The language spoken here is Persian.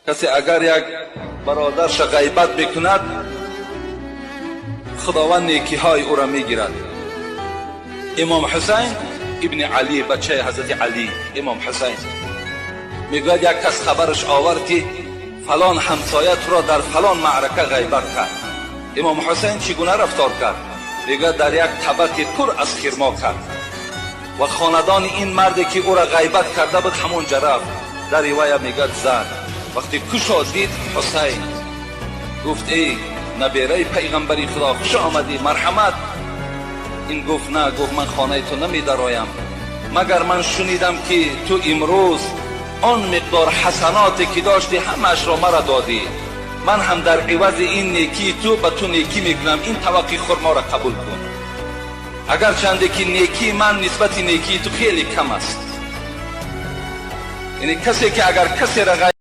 کسی اگر یک برادرش غیبت بکند خداوند نیکی های او را میگیرد. امام حسین ابن علی بچه حضرت علی امام حسین میگوید یک کس خبرش آورد که فلان همسایه تو را در فلان معرکه غیبت کرد. امام حسین چگونه رفتار کرد؟ میگوید در یک طبق پر از خرما کرد و خاندان این مردی که او را غیبت کرده بود همونجا رفت. در روایه میگوید زن وقتی کشا دید حسین گفت ای نبیره پیغمبری خدا خوش آمدی مرحمت. این گفت نه، گفت من خانه تو نمی درایم مگر من شنیدم که تو امروز آن مقدار حسناتی که داشتی همش را مرا دادی، من هم در عوض این نیکی تو به تو نیکی میکنم، این طبق خرما را قبول کن. اگر چنده که نیکی من نسبت نیکی تو خیلی کم است. یعنی کسی که اگر کسی را